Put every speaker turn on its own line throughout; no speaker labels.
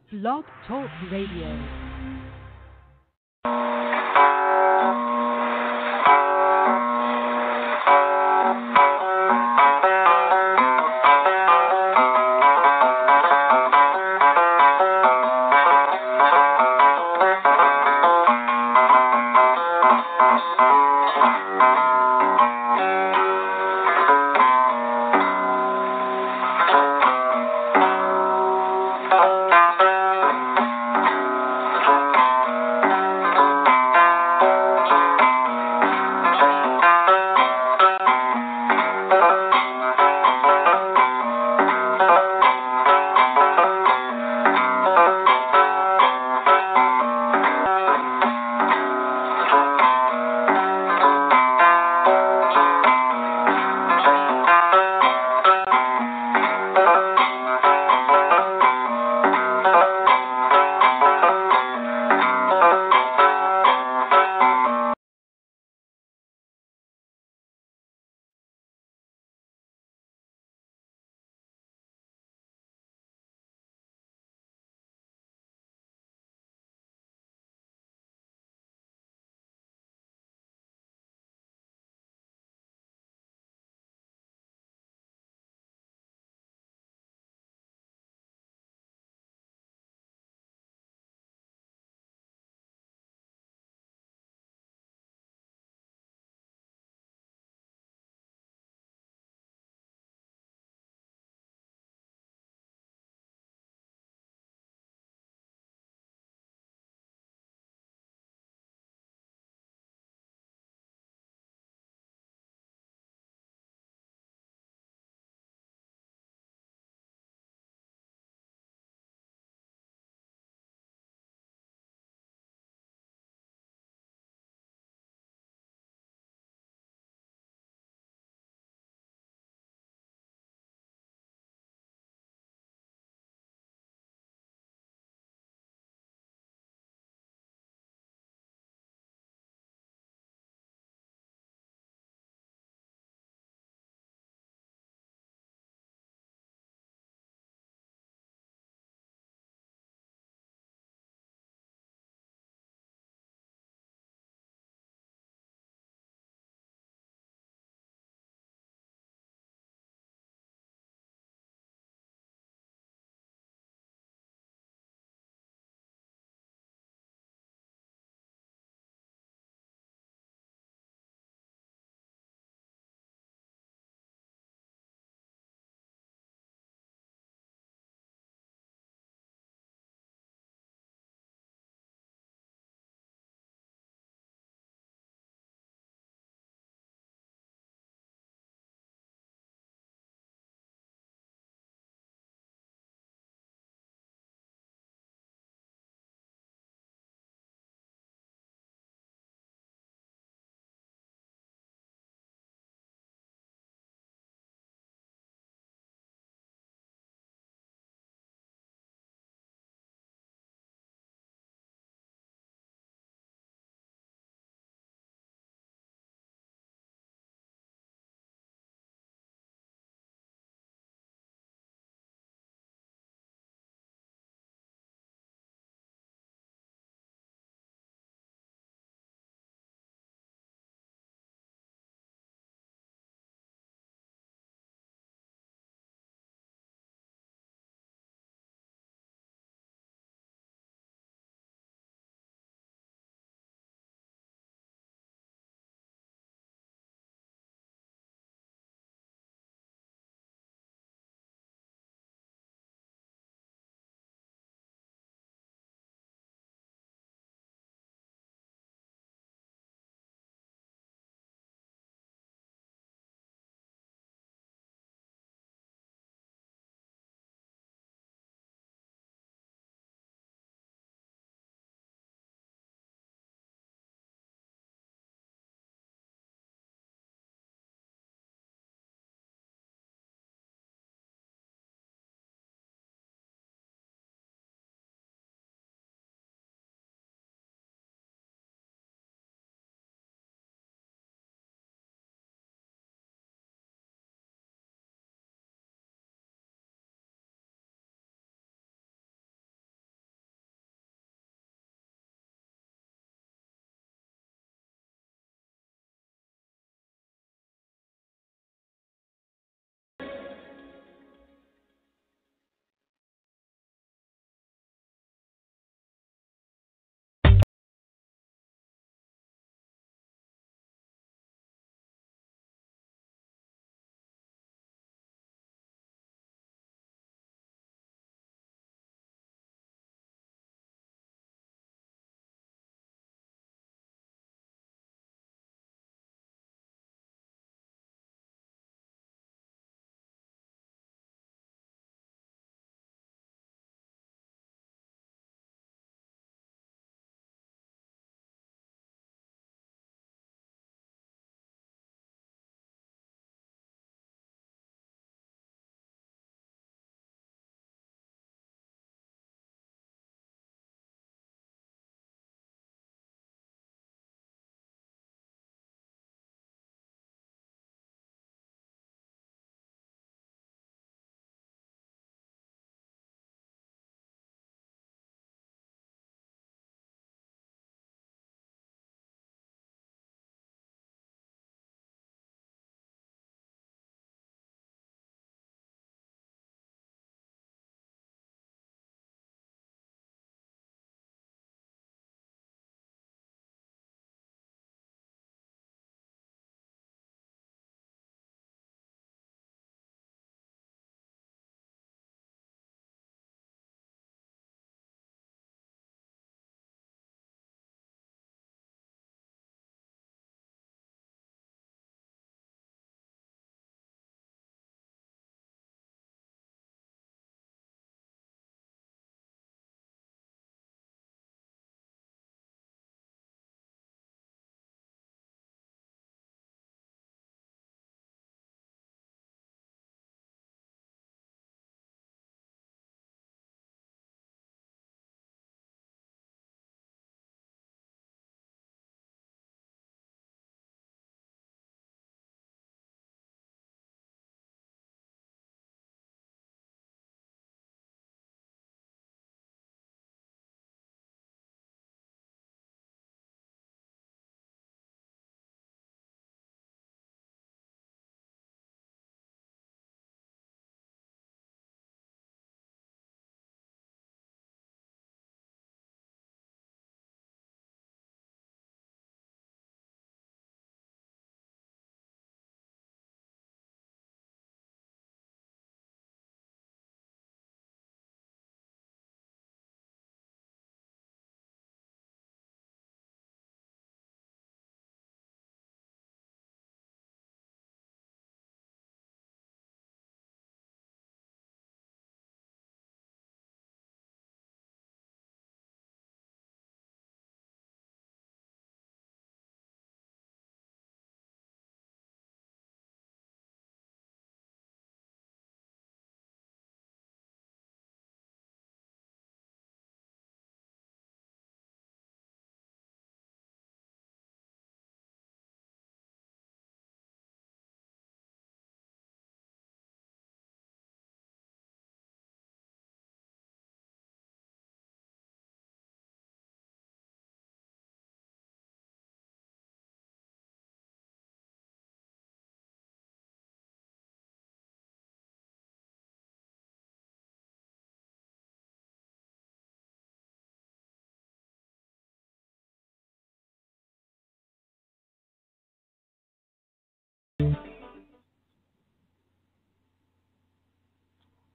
Blog Talk Radio.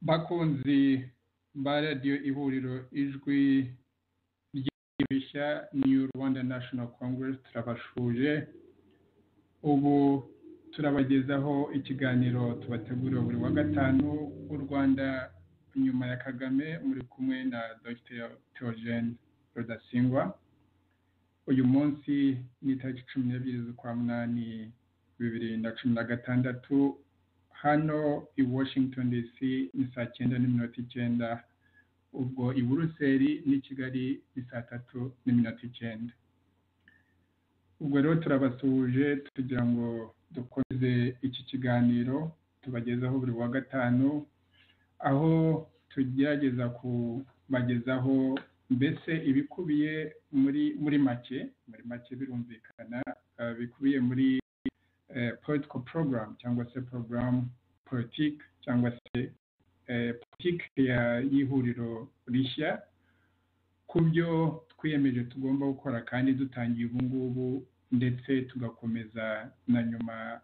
bakunzi ba radiyo ihuriro ijwi ry'ibishya New Rwanda National Congress, turabashuje. Ubu turabagezaho ikiganiro tubategurira buri wa gatanu u Rwanda nyuma ya Kagame, muri kumwe na Dr. Theogene Rudasingwa. Uyu munsi ni tariki 12 z'ukwa munani 2016, hano i Washington DC ni saa 9:09, ubwo i Buruseli n'i Kigali ni saa 3:09. Ubwo rero turabasuhuje tugira ngo dukomeze iki kiganiro tubagezaho buri wa gatanu, aho tugerageza kubagezaho mbese ibikubiye muri make birumvikana, bikubiye muri political program cyangwa se program politique cyangwa se politique y'ihuriro rishya, ku byo twiyemeje tugomba gukora kandi dutangiye ubu ngubu, ndetse tugakomeza na nyuma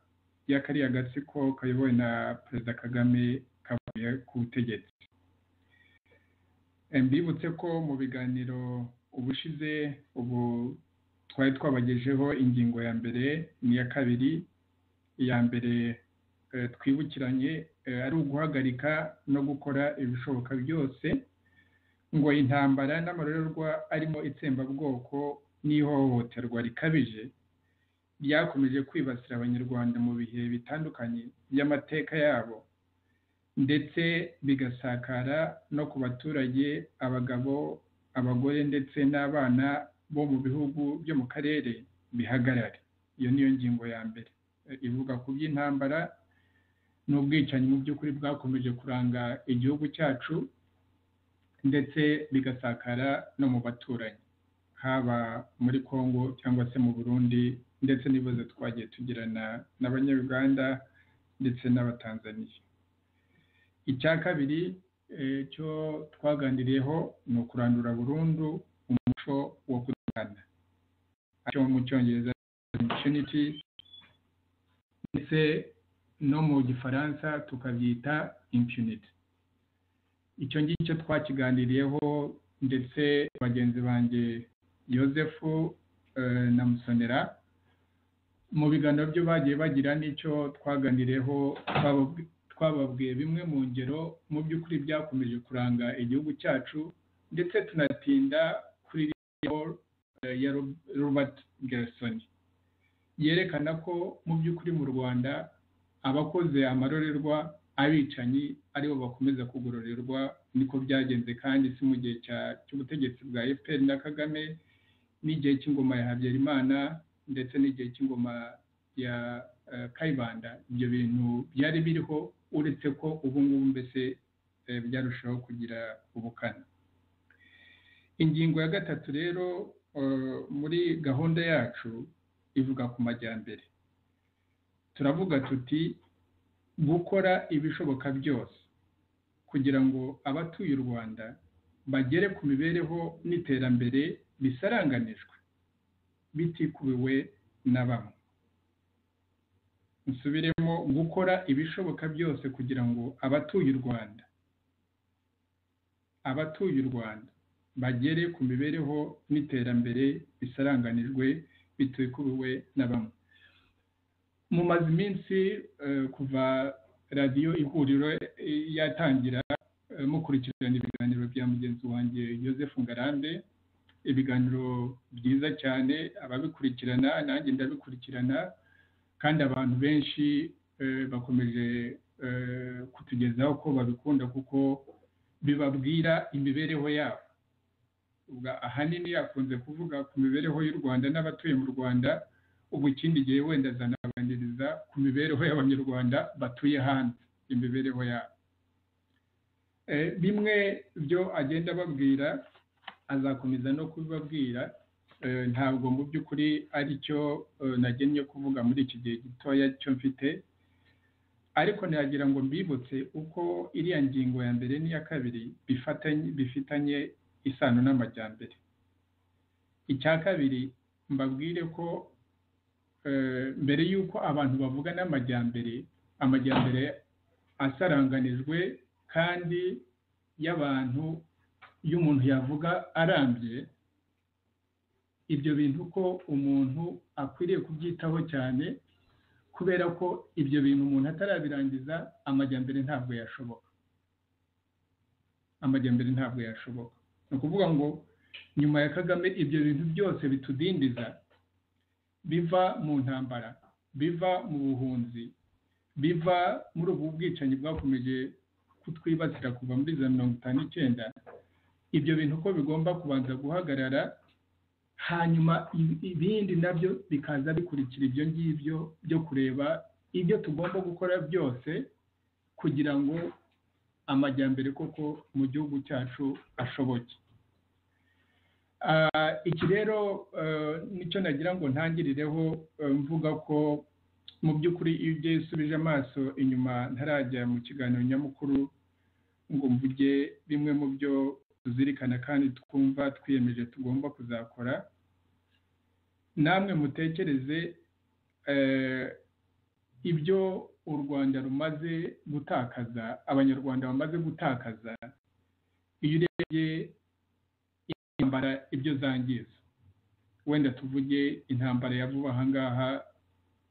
ya kariya gatsiko kayobowe na Perezida Kagame kavuye ku butegetsi. Mbibutse ko mu biganiro ubushize ubu twari twabagejeho ingingo ya mbere n'iya kabiri. Iya mbere twibukiranye ari uguhagarika no gukora ibishoboka byose ngo intambara n'amarorerwa arimo itsembabwoko n'ihohoterwa rikabije byakomeje kwibasira abanyarwanda mu bihe bitandukanye by'amateka yabo, ndetse bigasakara no ku baturage, abagabo, abagore ndetse n'abana bo mu bihugu byo mu karere bihagarare. Iyo niyo ngingo ya mbere, ivuga ku by'intambara n'ubwicanyi mu by'ukuri bwakomeje kuranga igihugu cyacu, ndetse bigasakara no mu baturanyi, haba muri Kongo cyangwa se mu Burundi, ndetse n'ibibazo twagiye tugirana n'Abanyarwanda ndetse n'Abatanzaniya. Icya kabiri cyo twaganiriyeho ni ukurandura burundu umuco wo kudahana, cyo mu Cyongereza impunity, ndetse no mu Gifaransa tukabyita impunity. Icyo ngicyo twakiganiriyeho, ndetse bagenzi banjye Joseph na Musonera mu biganiro byo bagiye bagira n'icyo twaganiriyeho, twababwiye bimwe mu ngero mu by'ukuri byakomeje kuranga igihugu cyacu, ndetse tunatinda kuri ya Robert Gerson yerekana ko mu by'ukuri mu Rwanda abakoze amarorerwa, abicanyi aribo bakomeza kugororerwa. Niko byagenze kandi si mu gihe cy'ubutegetsi bwa FPR na Kagame, n'igihe cy'ingoma ya Habyarimana, ndetse n'igihe cy'ingoma ya Kayibanda. Ibyo bintu byari biriho, uretse ko ubu ngubu mbese byarushaho kugira ubukana. Ingingo ya gatatu rero muri gahunda yacu ivuga ku majyambere. Turavuga tuti gukora ibishoboka byose kugira ngo abatuye u Rwanda bagere ku mibereho n'iterambere bisaranganijwe, bitikubiwe na bamwe. Nsubiremo, gukora ibishoboka byose kugira ngo abatuye u Rwanda bagere ku mibereho n'iterambere bisaranganijwe, bitikubiwe na bamwe. Mumaze iminsi kuva radiyo ihuriro yatangira mukurikirana ibiganiro bya mugenzi wanjye Joseph Ngarambe, ibiganiro byiza cyane, ababikurikirana nanjye ndabikurikirana, kandi abantu benshi bakomeje kutugezaho ko babikunda kuko bibabwira imibereho yabo. Ahanini yakunze kuvuga ku mibereho y'u Rwanda n'abatuye mu Rwanda, ubu ikindi gihe wenda azanabaniriza ku mibereho y'Abanyarwanda batuye hanze, imibereho yabo. Bimwe byo agenda babwira azakomeza no kubibabwira, ntabwo mu by'ukuri ari cyo nagennye kuvuga muri iki gihe gitoya cyo mfite, ariko nagira ngo mbibutse uko iriya ngingo ya mbere n'iya kabiri bifitanye isano n'amajyambere. Icya kabiri, mbabwire ko mbere y'uko abantu bavuga n'amajyambere, amajyambere asaranganijwe kandi y'abantu y'umuntu yavuga arambye. Ibyo bintu ko umuntu akwiriye kubyitaho cyane, kubera ko ibyo bintu umuntu atarabirangiza amajyambere ntabwo yashoboka. Ni ukuvuga ngo nyuma ya Kagame ibyo bintu byose bitudindiza, biva mu ntambara, biva mu buhunzi, biva muri ubu bwicanyi bwakomeje kutwibasira kuva muri za 1959, ibyo bintu ko bigomba kubanza guhagarara, hanyuma ibindi nabyo bikaza bikurikira ibyo ngibyo byo kureba ibyo tugomba gukora byose kugira ngo amajyambere koko mu gihugu cyacu ashoboke. Iki rero nicyo nagira ngo ntangirireho mvuga ko mu by'ukuri iyo ugiye usubije amaso inyuma ntarajya mu kiganiro nyamukuru ngo mvuge bimwe mu byo tuzirikana kandi twumva twiyemeje tugomba kuzakora, namwe mutekereze ibyo u Rwanda rumaze gutakaza, abanyarwanda bamaze gutakaza, iyo urebye intambara ibyo zangiza. Wenda tuvuge intambara ya vuba ahangaha,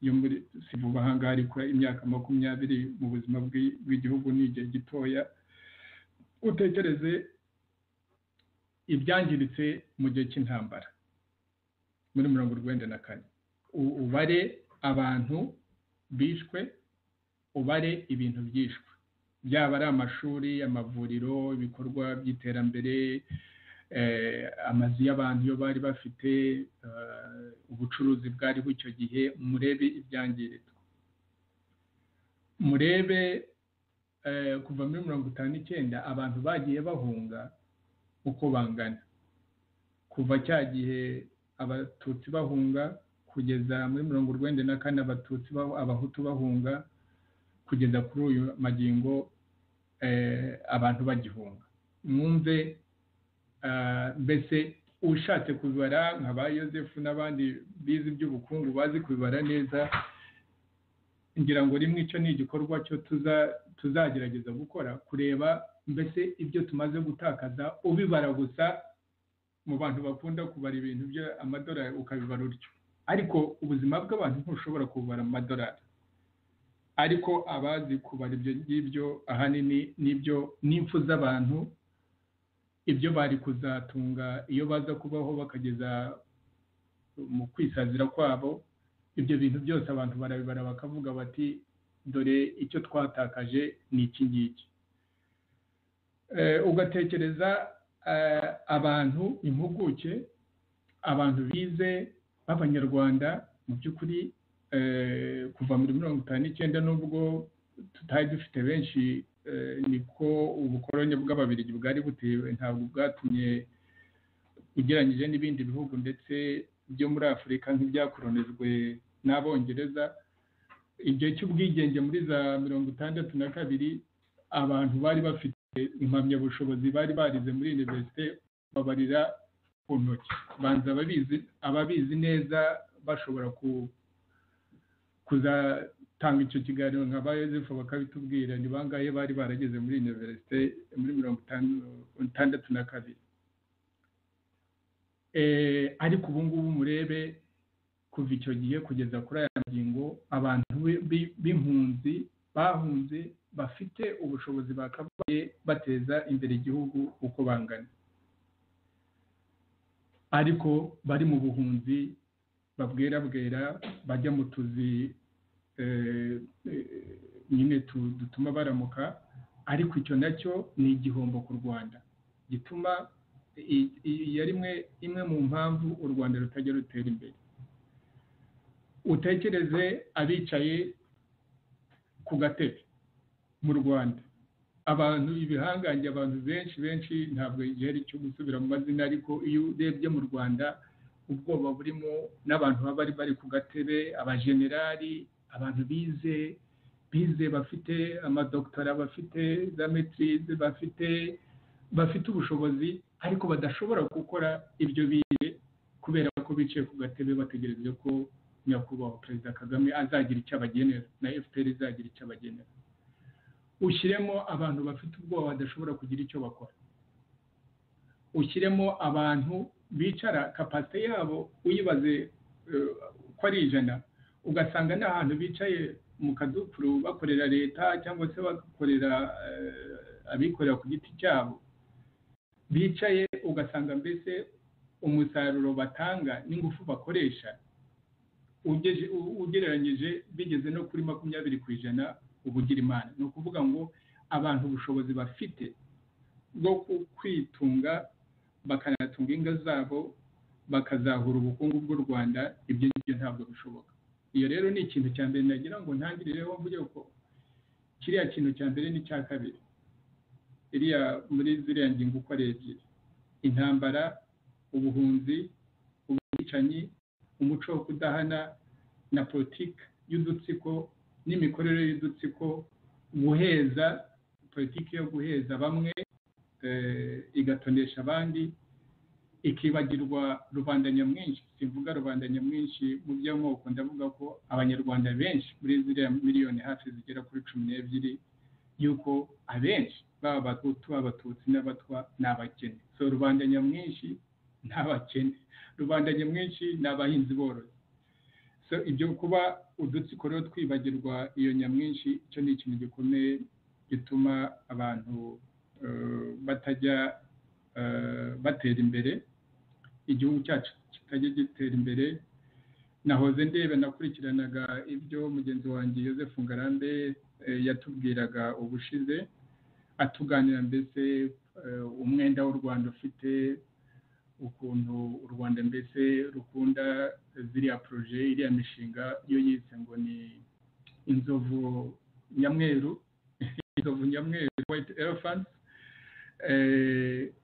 yo muri si vuba ahangaha ariko imyaka 20 mu buzima bw'igihugu ni igihe gitoya. Utekereze ibyangiritse mu gihe cy'intambara muri 1994, ubare abantu bishwe, ubare ibintu byishwe, byaba ari amashuri, amavuriro, ibikorwa by'iterambere, amazu y'abantu yo bari bafite, ubucuruzi bwari bucyo gihe. Murebe ibyangiritse, murebe kuva muri 1959 abantu bagiye bahunga uko bangana, kuva cya gihe abatutsi bahunga kugeza muri 1994 abatutsi abahutu bahunga, kugeza kuri uyu magingo abantu bagihunga. Mwumve mbese ushatse kubibara nka ba Yozefu n'abandi bize iby'ubukungu bazi kubibara neza, ngira ngo rimwe icyo ni igikorwa cyo tuzagerageza gukora, kureba mbese ibyo tumaze gutakaza ubibara gusa mu bantu bakunda kubara ibintu by'amadolari ukabibara utyo, ariko ubuzima bw'abantu ntushobora kubara amadolari. Ariko abazi kubara ibyo ngibyo ahanini nibyo n'impfu z'abantu, ibyo bari kuzatunga iyo baza kubaho bakageza mu kwisazira kwabo, ibyo bintu byose abantu barabibara bakavuga bati dore icyo twatakaje ni iki ngiki. Ugatekereza abantu impuguke, abantu bize b'abanyarwanda mu by'ukuri kuva muri 1959 nubwo tutari dufite benshi, niko ubukoloni bw'ababiligi bwari butewe, ntabwo bwatumye ugereranyije n'ibindi bihugu ndetse byo muri Afurika nk'ibyakolonizwe n'Abongereza. Igihe cy'ubwigenge muri za 1962 abantu bari bafite impamyabushobozi, bari barize muri universite babarira ku ntoki, banza ababizi neza bashobora kuzatanga icyo kiganiro nka ba Yozefu bakabitubwira ni bangahe bari barageze muri universite muri 1962. Ariko ubu ngubu murebe kuva icyo gihe kugeza kuri aya ngingo, abantu b'impunzi bahunze bafite ubushobozi bakabaye bateza imbere igihugu uko bangana, ariko bari mu buhunzi babwerabwera, bajya mu tuzi nyine dutuma baramuka. Ariko icyo nacyo ni igihombo ku Rwanda, gituma imwe mu mpamvu u Rwanda rutajya rutera imbere. Utekereze abicaye ku gatebe mu Rwanda, abantu ibihangange, abantu benshi ntabwo igiheri cyo gusubira mu mazina, ariko iyo urebye mu Rwanda ubwoba burimo n'abantu baba bari ku gatebe, abajenerali, abantu bize bafite amadoktora, bafite za maîtrise, bafite ubushobozi, ariko badashobora gukora ibyo bize kubera ko bicaye ku gatebe bategereje ko nyakubahwa Perezida Kagame azagira icyo abagenera na FPR izagira icyo abagenera. ushyiremo abantu bafite ubwoba badashobora kugira icyo bakora, ushyiremo abantu bicara kapasite yabo uyibaze ko ari 100, ugasanga n'ahantu bicaye mu kadupuru bakorera leta cyangwa se bakorera abikorera ku giti cyabo, bicaye ugasanga mbese umusaruro batanga n'ingufu bakoresha ugereranyije bigeze no kuri 20% ubugira imana. Ni ukuvuga ngo abantu ubushobozi bafite bwo kwitunga bakanatunga ingo zabo bakazahura ubukungu bw'u Rwanda, ibyo ngibyo ntabwo bishoboka. Iyo rero ni ikintu cya mbere nagira ngo ntangirireho mvuge ko kiriya kintu cya mbere n'icya kabiri, iriya muri ziriya ngingo uko ari ebyiri: intambara, ubuhunzi, ubwicanyi, umuco wo kudahana na politiki y'udutsiko n'imikorere y'udutsiko, guheza, politiki yo guheza bamwe igatonesha abandi, ikibagirwa rubanda nyamwinshi. Sivuga rubanda nyamwinshi mu by'amoko, ndavuga ko abanyarwanda benshi muri ziriya miliyoni hafi zigera kuri 12 yuko abenshi baba Abahutu, Abatutsi n'Abatwa ni abakene. So rubanda nyamwinshi ni abakene, rubanda nyamwinshi ni abahinzi borozi. So ibyo kuba udutsiko rero twibagirwa iyo nyamwinshi, icyo ni ikintu gikomeye gituma abantu batajya batera imbere, igihugu cyacu kitajya gitera imbere. Nahoze ndebe nakurikiranaga ibyo mugenzi wanjye Joseph Ngarambe yatubwiraga ubushize, atuganira mbese umwenda w'u Rwanda ufite, ukuntu u Rwanda mbese rukunda ziriya projet, iriya mishinga yo yise ngo ni inzovu nyamweru, inzovu nyamweru, white elephants,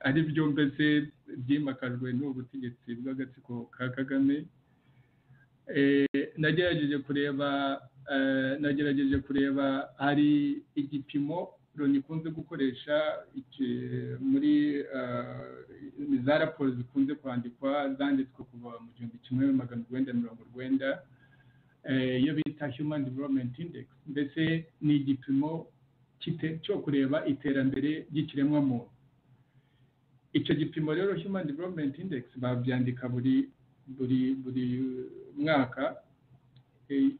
ari byo mbese byimakajwe n'ubutegetsi bw'agatsiko ka Kagame. Nagerageje kureba hari igipimo Loni ikunze gukoresha muri za raporo zikunze kwandikwa zanditswe kuva mu 1990, iyo bita Human Development Index. Mbese ni igipimo cyo kureba iterambere ry'ikiremwamuntu. Icyo gipimo rero Human Development Index babyandika buri mwaka.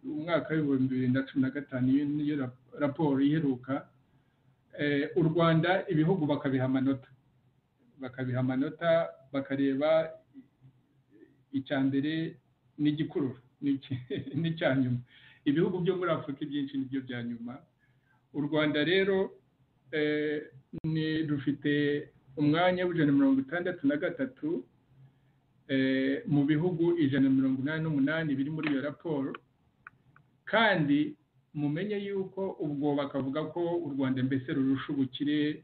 Umwaka wa 2015 niyo raporo iheruka. U Rwanda ibihugu bakabiha amanota, bakareba icya mbere n'igikurura n'icya nyuma. Ibihugu byo muri Afurika ibyinshi nibyo bya nyuma. U Rwanda rero rufite umwanya w'163 mu bihugu 188 biri muri iyo raporo, kandi mumenye yuko ubwo bakavuga ko u Rwanda mbese rurusha ubukire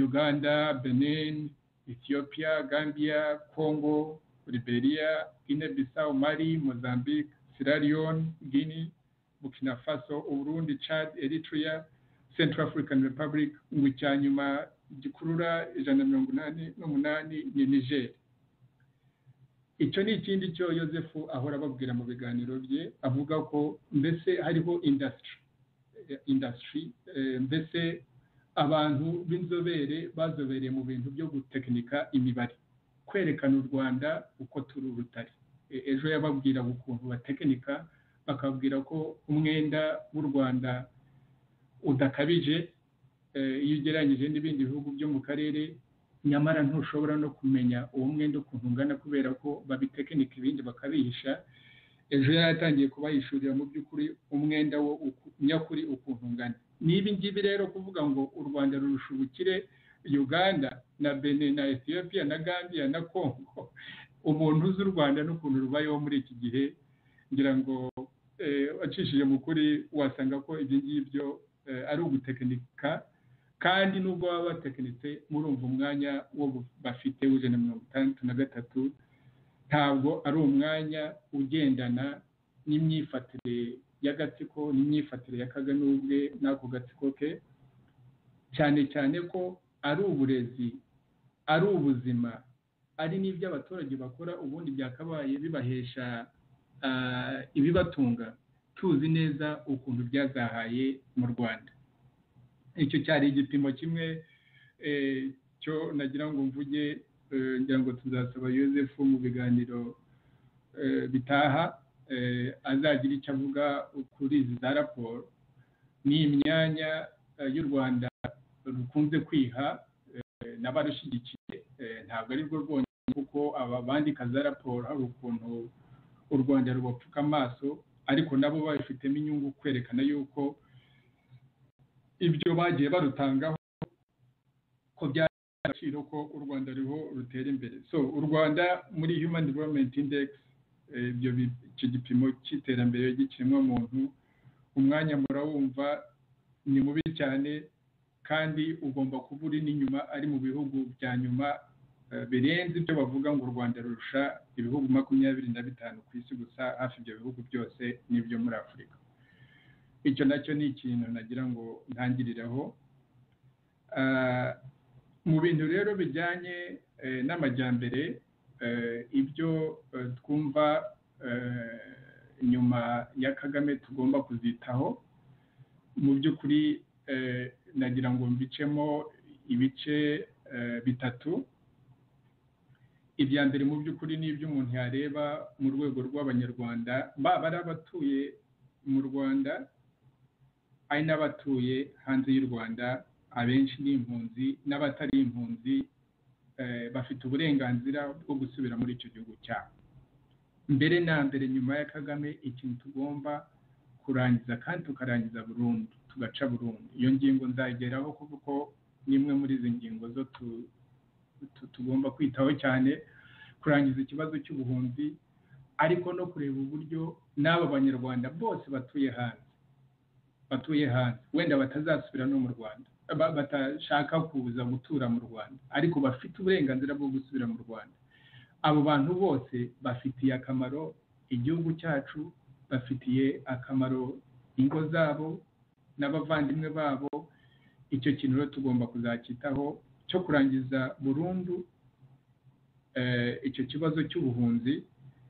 Uganda, Benin, Ethiopia, Gambia, Congo, Liberia, Guinea-Bissau, Mali, Mozambique, Sierra Leone, Guinea, Burkina Faso, Burundi, Chad, Eritrea, Central African Republic. Ngo icyanyuma gikurura 188 ni Niger. Icyo ni ikindi cyo Joseph ahora ababwira mu biganiro bye, avuga ko mbese hariho industry mbese abantu b'inzobere bazobereye mu bintu byo gutekinika imibare, kwerekana u Rwanda uko turi urutare. Ejo yababwira ukuntu batekinika, bakabwira ko umwenda w'u Rwanda udakabije iyo ugereranyije n'ibindi bihugu byo mu karere, nyamara ntushobora no kumenya uwo mwenda ukuntu ungana kubera ko babitekinika ibindi bakabihisha. Ejo yaratangiye kubayishurira mu by'ukuri umwenda wo nyakuri ukuntu ungana. Nibi ngibi rero kuvuga ngo u Rwanda rurusha ubukire Uganda na Benin na Ethiopia na Gambia na Congo, umuntu uzi u Rwanda n'ukuntu rubayeho muri iki gihe, ngira ngo wacishije mu kuri wasanga ko ibyo ngibyo ari ugutekinika. Kandi nubwo baba batekinitse, murumva umwanya wo bafite w'163 ntabwo ari umwanya ugendana n'imyifatire y'agatsiko, n'imyifatire ya Kagame ubwe n'ako gatsiko ke, cyane cyane ko ari uburezi, ari ubuzima, ari n'ibyo abaturage bakora ubundi byakabaye bibahesha ibibatunga. Tuzi neza ukuntu byazahaye mu Rwanda. icyo cyari igipimo kimwe cyo nagira ngo mvuge, ngira ngo tuzasaba Yozefu mu biganiro bitaha azagira icyo avuga kuri izi za raporo. Ni imyanya y'u Rwanda rukunze kwiha n'abarushyigikiye, ntabwo ari rwo rwonyine, kuko aba bandika za raporo hari ukuntu u Rwanda rubapfuka amaso, ariko nabo babifitemo inyungu kwerekana yuko ibyo bagiye barutangaho ko byari agaciro, ko u Rwanda ruriho rutera imbere. So u Rwanda muri Human Development Index, icyo gipimo cy'iterambere ry'ikiremwamuntu, umwanya murawumva ni mubi cyane, kandi ugomba kuba uri n'inyuma, ari mu bihugu bya nyuma birenze ibyo bavuga ngo u Rwanda rurusha ibihugu 25 ku isi gusa, hafi ibyo bihugu byose n'ibyo muri Afurika. Icyo nacyo ni ikintu nagira ngo ntangiriraho. Mu bintu rero bijyanye n'amajyambere, ibyo twumva nyuma ya Kagame tugomba kuzitaho, mu by'ukuri nagira ngo mbicemo ibice bitatu. Ibya mbere mu by'ukuri ni ibyo umuntu yareba mu rwego rw'abanyarwanda, baba ari abatuye mu Rwanda ari n'abatuye hanze y'u Rwanda, abenshi ni impunzi n'abatari impunzi, bafite uburenganzira bwo gusubira muri icyo gihugu cyabo. Mbere na mbere nyuma ya Kagame, ikintu tugomba kurangiza kandi tukarangiza burundu, tugaca burundu. Iyo ngingo nzageraho kuko ni imwe muri izi ngingo zo tugomba kwitaho cyane, kurangiza ikibazo cy'ubuhunzi, ariko no kureba uburyo n'aba banyarwanda bose batuye hanze wenda batazasubira no mu Rwanda, batashaka kuza gutura mu Rwanda, ariko bafite uburenganzira bwo gusubira mu Rwanda. Abo bantu bose bafitiye akamaro igihugu cyacu, bafitiye akamaro ingo zabo n'abavandimwe babo. Icyo kintu rero tugomba kuzacyitaho, cyo kurangiza burundu icyo kibazo cy'ubuhunzi,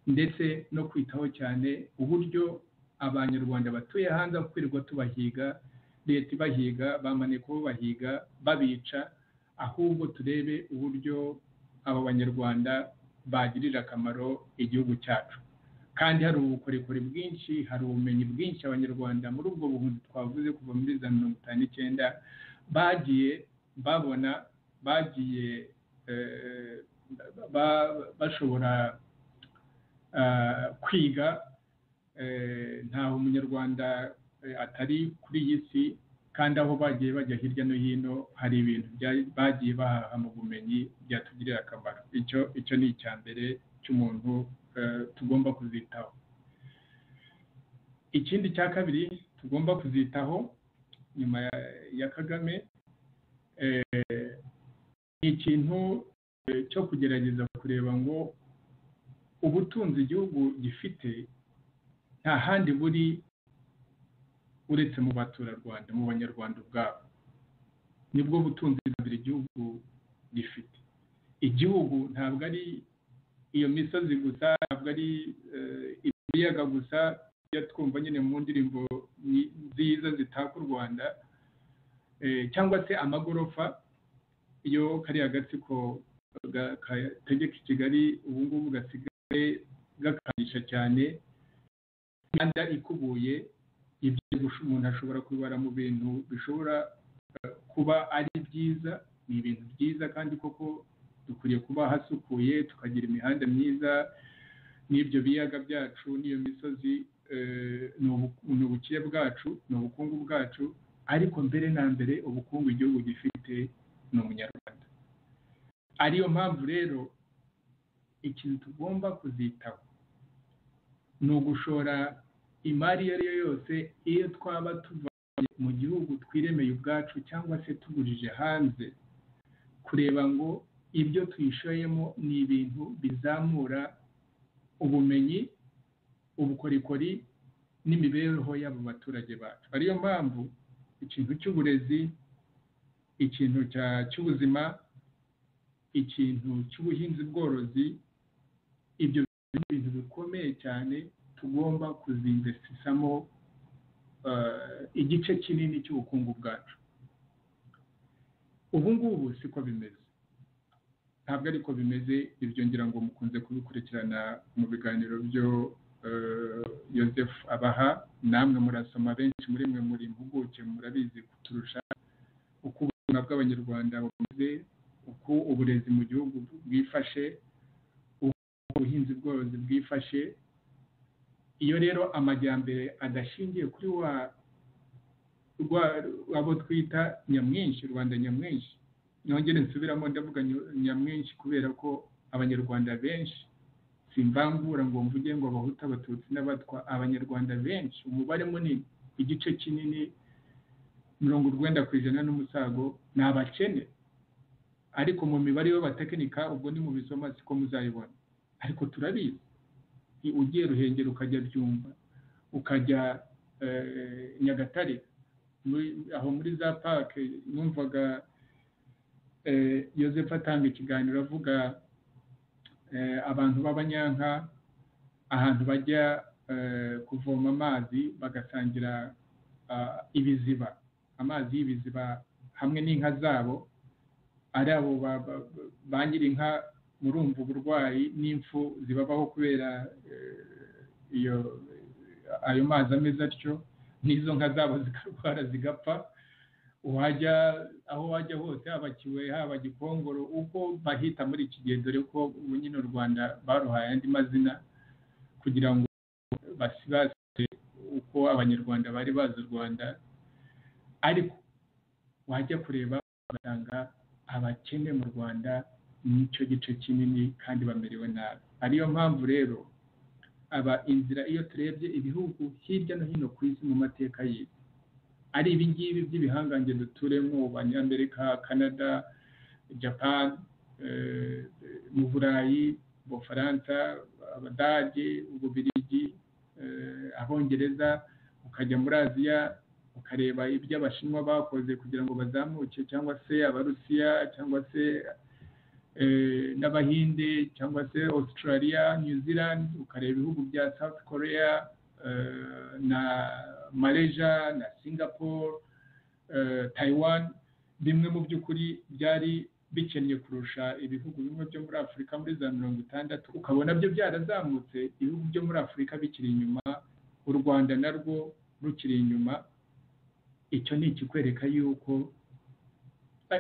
ndetse no kwitaho cyane uburyo abanyarwanda batuye hanze aho kwirirwa tubahiga, leta ibahiga, bamaneko bahiga, babica, ahubwo turebe uburyo aba banyarwanda bagirira akamaro igihugu cyacu. Kandi hari ubukorikori bwinshi, hari ubumenyi bwinshi abanyarwanda muri ubwo buhunzi twavuze kuva muri za 1959 bagiye babona, bagiye bashobora kwiga. Ntaho umunyarwanda atari kuri iyi si, kandi aho bagiye bajya hirya no hino hari ibintu bagiye bahaha mu bumenyi byatugirira akamaro. Icyo ni icya mbere cy'umuntu tugomba kuzitaho. Ikindi cya kabiri tugomba kuzitaho nyuma ya Kagame, ni ikintu cyo kugerageza kureba ngo ubutunzi igihugu gifite nta handi buri uretse mu baturarwanda, mu banyarwanda ubwabo. Nibwo butunzi bw'ibiri igihugu gifite. Igihugu ntabwo ari iyo misozi gusa, ntabwo ari ibiyaga gusa iyo twumva nyine mu ndirimbo nziza zitaka u Rwanda, cyangwa se amagorofa iyo kariya agatsiko gategeka i Kigali ubu ngubu gasigaye gakanisha cyane, imihanda ikubuye. Ibyo umuntu ashobora kubara mu bintu bishobora kuba ari byiza, ni ibintu byiza, kandi koko dukwiriye kuba hasukuye, tukagira imihanda myiza, n'ibyo biyaga byacu n'iyo misozi ni ubukire bwacu, ni ubukungu bwacu. Ariko mbere na mbere ubukungu igihugu gifite ni umunyarwanda. Ariyo mpamvu rero ikintu tugomba kuzitaho ni ugushora imari iyo ari yo yose, iyo twaba tuva mu gihugu twiremeye ubwacu cyangwa se tugurije hanze, kureba ngo ibyo tuyishoyemo ni ibintu bizamura ubumenyi, ubukorikori n'imibereho y'abo baturage bacu. Ariyo mpamvu ikintu cy'uburezi, ikintu cy'ubuzima, ikintu cy'ubuhinzi bworozi, ibyo bintu bikomeye cyane tugomba kuzinvestisamo igice kinini cy'ubukungu bwacu. ubu ngubu siko bimeze, ntabwo ariko bimeze. Ibyo ngira ngo mukunze kubikurikirana mu biganiro byo Joseph abaha, namwe murasoma, benshi muri mwe muri impuguke, murabizi kuturusha uko ubuzima bw'abanyarwanda bumeze, uko uburezi mu gihugu bwifashe, uko ubuhinzi bworozi bwifashe. Iyo rero amajyambere adashingiye kuri abo twita nyamwinshi, Rwanda nyamwinshi, nongere nsubiramo ndavuga nyamwinshi kubera ko abanyarwanda benshi, simvangura ngo mvuge ngo abahutu, abatutsi n'abatwa, abanyarwanda benshi, umubare munini, igice kinini, 90% n'umusago ni abakene. Ariko mu mibare y'abatekinika, ubwo ni mu bisoma siko muzayibona, ariko turabizi. Ugiye Ruhengeri ukajya Byumba, ukajya Nyagatare, aho muri za parke, numvaga Joseph atanga ikiganiro avuga abantu b'abanyanka ahantu bajya kuvoma amazi bagasangira ibiziba, amazi y'ibiziba hamwe n'inka zabo, ari abo ba nyir'inka. Murumva uburwayi n'impfu zibabaho kubera ayo mazi ameze atyo, n'izo nka zabo zikarwara zigapfa. Aho wajya hose, haba Kiwe, haba Gikongoro, uko bahita muri iki gihe, dore ko ubu nyine u Rwanda baruhaye andi mazina kugira ngo basibase uko abanyarwanda bari bazi u Rwanda. Ariko wajya kureba ugasanga abakene mu Rwanda nicyo gice kinini kandi bamerewe nabi. Ariyo mpamvu rero inzira, iyo turebye ibihugu hirya no hino ku isi mu mateka y'isi, ari ibi ngibi by'ibihangange duturemo, Abanyamerika, Canada, Japan, mu Burayi, Ubufaransa, Abadage, Ububiligi, Abongereza, ukajya muri Aziya ukareba ibyo Abashinwa bakoze kugira ngo bazamuke, cyangwa se Abarusiya, cyangwa se n'Abahinde, cyangwa se Australia, New Zealand, ukareba ibihugu bya South Korea na Malaysia na Singapore, Taiwan, bimwe mu by'ukuri byari bikennye kurusha ibihugu bimwe byo muri Afurika muri za 60, ukabona byo byarazamutse, ibihugu byo muri Afurika bikiri inyuma, u Rwanda narwo rukiri inyuma. Icyo ni ikikwereka yuko,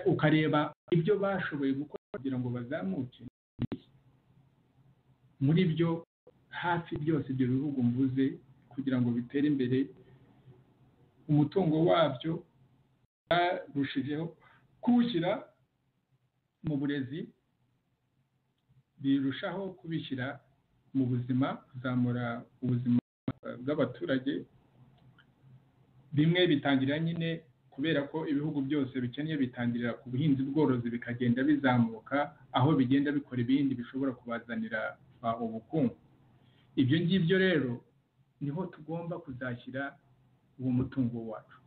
ukareba ibyo bashoboye gukora kugira ngo bazamuke, muri byo hafi byose ibyo bihugu mvuze kugira ngo bitere imbere, umutungo wabyo barushijeho kuwushyira mu burezi, birushaho kubishyira mu buzima, kuzamura ubuzima bw'abaturage. Bimwe bitangira nyine kubera ko ibihugu byose bikennye, bitangirira ku buhinzi bworozi, bikagenda bizamuka aho bigenda bikora ibindi bishobora kubazanira ubukungu. Ibyo ngibyo rero niho tugomba kuzashyira uwo mutungo wacu.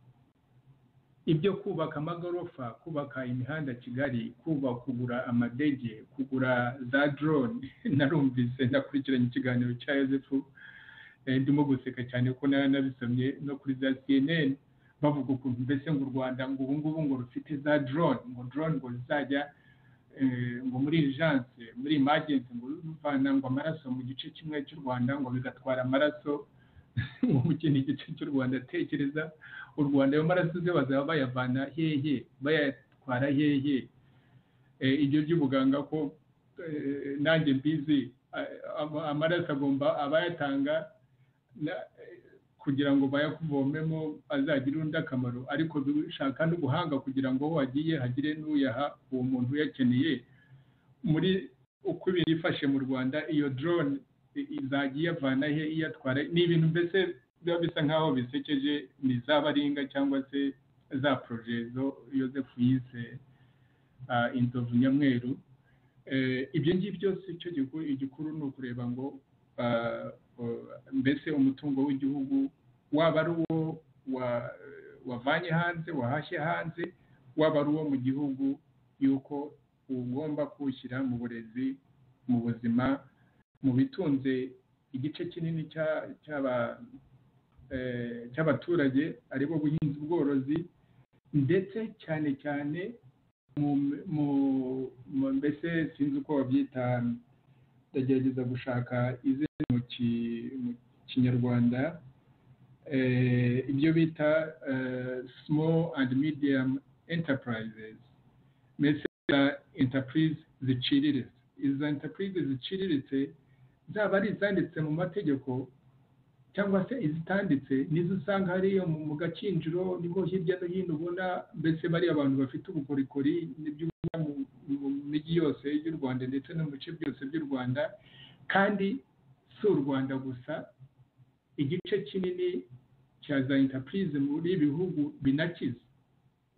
Ibyo kubaka amagorofa, kubaka imihanda Kigali, kugura amadege, kugura za drone, narumvise nakurikiranye ikiganiro cya Joseph, ndimo guseka cyane ko nabisomye no kuri za CNN, bavuga ukuntu mbese ngo u Rwanda ngo ubu ngubu ngo rufite za drone, ngo drone ngo zizajya ngo muri urgence, muri emergency, ngo ruvana ngo amaraso mu gice kimwe cy'u Rwanda ngo bigatwara amaraso mu kindi gice cy'u Rwanda. Tekereza u Rwanda, ayo maraso ze bazaba bayavana hehe, bayatwara hehe? Ibyo by'ubuganga ko nanjye mbizi, amaraso agomba abayatanga kugira ngo bayakuvomemo azagire undi akamaro, ariko bishaka n'ubuhanga kugira ngo aho wagiye hagire n'uyaha uwo muntu uyakeneye. Muri uko ibintu bifashe mu Rwanda, iyo drone izajya iyavana he, iyatwara? Ni ibintu mbese biba bisa nk'aho bisekeje, ni za baringa cyangwa se za projet zo Joseph yise inzovu nyamweru. Ibyo ngibyo byose icyo igikuru ni ukureba ngo mbese umutungo w'igihugu, waba ari uwo wavanye hanze, wahashye hanze, waba ari uwo mu gihugu, yuko ugomba kuwushyira mu burezi, mu buzima, mu bitunze igice kinini cy'abaturage, aribo buhinzi bworozi, ndetse cyane cyane mbese sinzi uko babyita, ndagerageza gushaka izina mu kinyarwanda, ibyo bita small and medium enterprises, mbese enterprise ziciriritse. Izo enterprise ziciriritse zaba ari izanditse mu mategeko cyangwa se izitanditse, nizo usanga hariyo mu gakinjiro, niho hirya no hino ubona mbese bari abantu bafite ubukorikori n'ibyo mu mijyi yose y'u Rwanda ndetse no mu bice byose by'u Rwanda. Kandi si u Rwanda gusa, igice kinini cya za enterprise muri ibi bihugu binakize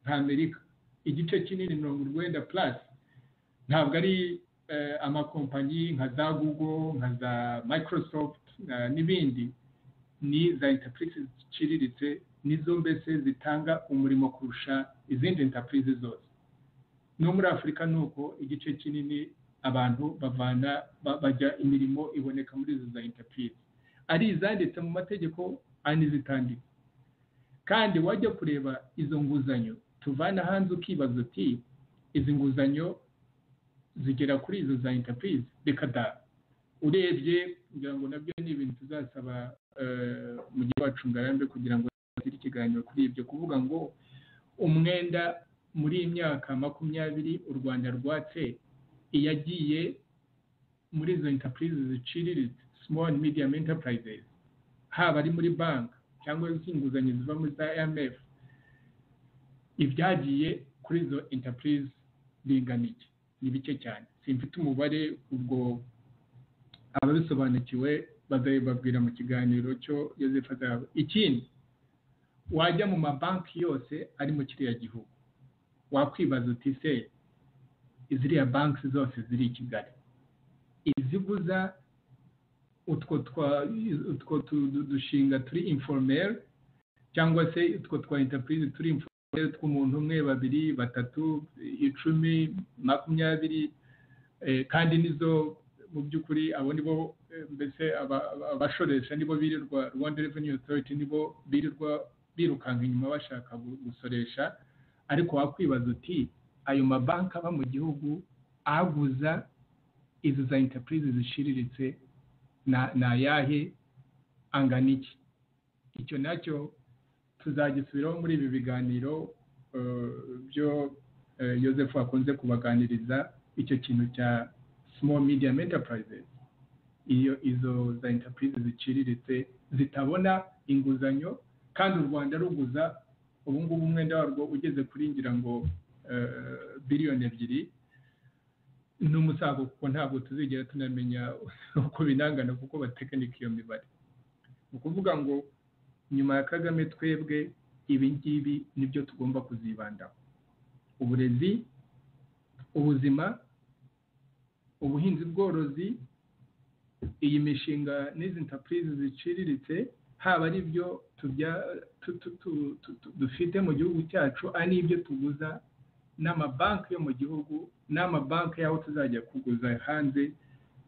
nka Amerika, igice kinini 90+, ntabwo ari amakompanyi nka za Google, nka za Microsoft n'ibindi, ni za enterprise ziciriritse, nizo mbese zitanga umurimo kurusha izindi enterprise zose. No muri Afurika nuko igice kinini abantu bajya imirimo iboneka muri izo za enterprise, ari izanditse mu mategeko ari n'izitanditse. Kandi wajya kureba izo nguzanyo tuvana hanze ukibaza uti izi nguzanyo zigera kuri izo za enterprise, reka da, urebye kugira ngo nabyo ni ibintu tuzasaba mu gihe wacu ngarambe kugira ngo tugire ikiganiro kuri ibyo, kuvuga ngo umwenda muri iyi myaka 20 u Rwanda rwatse iyagiye muri izo enterprise ziciriritse, small and medium enterprises, haba ari muri bank cyangwa inguzanyo ziva muri za IMF, ibyagiye kuri izo enterprise bingana iki? Ni bike cyane, simfite umubare, ubwo ababisobanukiwe bazabibabwira mu kiganiro cyo Joseph azaba. Ikindi, wajya mu mabanki yose ari mu kiriya gihugu, wakwibaza uti se iziriya banki zose ziri i Kigali, iziguza utwo dushinga turi informel cyangwa se utwo twa enterprise turi informel tw'umuntu umwe, babiri, batatu, 10, 20, kandi nizo mu by'ukuri abo nibo mbese abashoresha, nibo birirwa Rwanda Revenue Authority, nibo birirwa birukanga inyuma bashaka gusoresha. Ariko wakwibaza uti ayo mabanki aba mu gihugu aguza izo za enterprise zishiriritse na yahe, angana iki? Icyo nacyo tuzagisubiraho muri ibi biganiro byo Joseph akunze kubaganiriza, icyo kintu cya small medium enterprises, izo za enterprise ziciriritse zitabona inguzanyo, kandi u Rwanda ruguza ubu ngubu umwenda warwo ugeze kuri ngira ngo biliyoni 2 n'umusago, kuko ntabwo tuzigera tunamenya uko binangana kuko batekinika iyo mibare. Ukuvuga ngo nyuma ya Kagame twebwe ibi ngibi nibyo tugomba kuzibandaho: uburezi, ubuzima, ubuhinzi bworozi, iyi mishinga n'izi enterprise ziciriritse, haba ari byo dufite mu gihugu cyacu, ari n'ibyo tuguza n'amabanki yo mu gihugu n'amabanki yaho tuzajya kuguza hanze.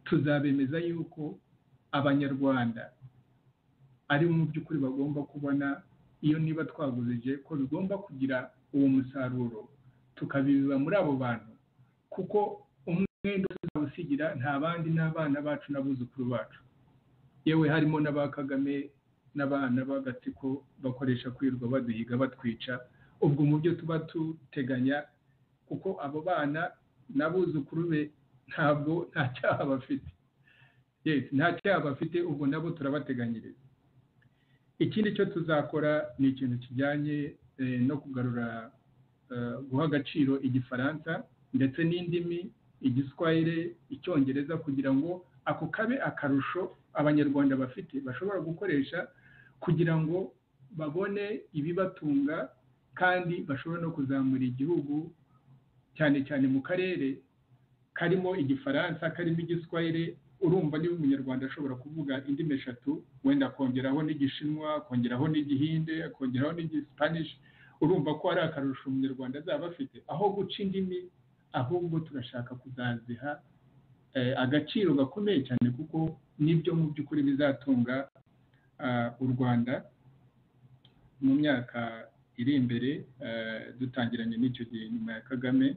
Tuzabemeza yuko abanyarwanda ari mu by'ukuri bagomba kubona, iyo niba twaguzije ko bigomba kugira uwo musaruro, tukabibiba muri abo bantu, kuko umwenda tuzawusigira nta bandi n'abana bacu n'abuzukuru bacu, yewe harimo n'aba Kagame n'abana b'agatsiko bakoresha kwirirwa baduhiga batwica. Ubwo mu byo tuba tuteganya, kuko abo bana n'abuzukuru be ntabwo nta cyaha bafite, nta cyaha bafite, ubwo nabo turabateganyiriza. Ikindi cyo tuzakora ni ikintu kijyanye no kugarura, guha agaciro igifaransa ndetse n'indimi, igiswahili, icyongereza, kugira ngo ako kabe akarusho abanyarwanda bafite bashobora gukoresha kugira ngo babone ibibatunga, kandi bashobora no kuzamura igihugu, cyane cyane mu karere karimo igifaransa, karimo igiswahili. Urumva niba umunyarwanda ashobora kuvuga indimi 3, wenda akongeraho n'igishinwa, akongeraho n'igihinde, akongeraho n'igispanish, urumva ko ari akarusho umunyarwanda azaba afite, aho guca indimi. Ahubwo turashaka kuzaziha agaciro gakomeye cyane, kuko nibyo mu by'ukuri bizatunga u Rwanda mu myaka iri imbere, dutangiranye n'icyo gihe nyuma ya Kagame.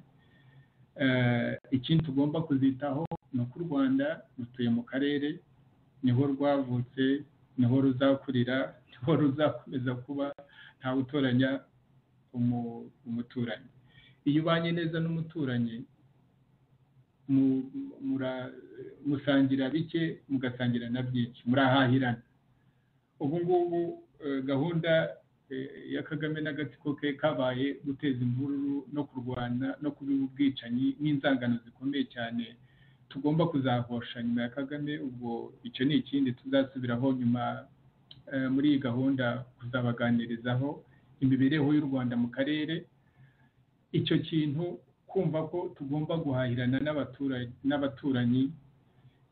ikindi tugomba kuzitaho ni uko u Rwanda rutuye mu karere, niho rwavutse, niho ruzakurira, niho ruzakomeza kuba, ntawe utoranya umuturanyi. Iyo ubanye neza n'umuturanyi musangira bike mugasangira na byinshi, murahahirana. ubu ngubu gahunda ya Kagame n'agatsiko ke kabaye guteza imvururu no kurwana no kubiba ubwicanyi n'inzangano zikomeye cyane tugomba kuzahosha nyuma ya Kagame. Ubwo icyo ni ikindi tuzasubiraho nyuma muri iyi gahunda kuzabaganirizaho imibereho y'u Rwanda mu karere. Icyo kintu kumva ko tugomba guhahirana n'abaturanyi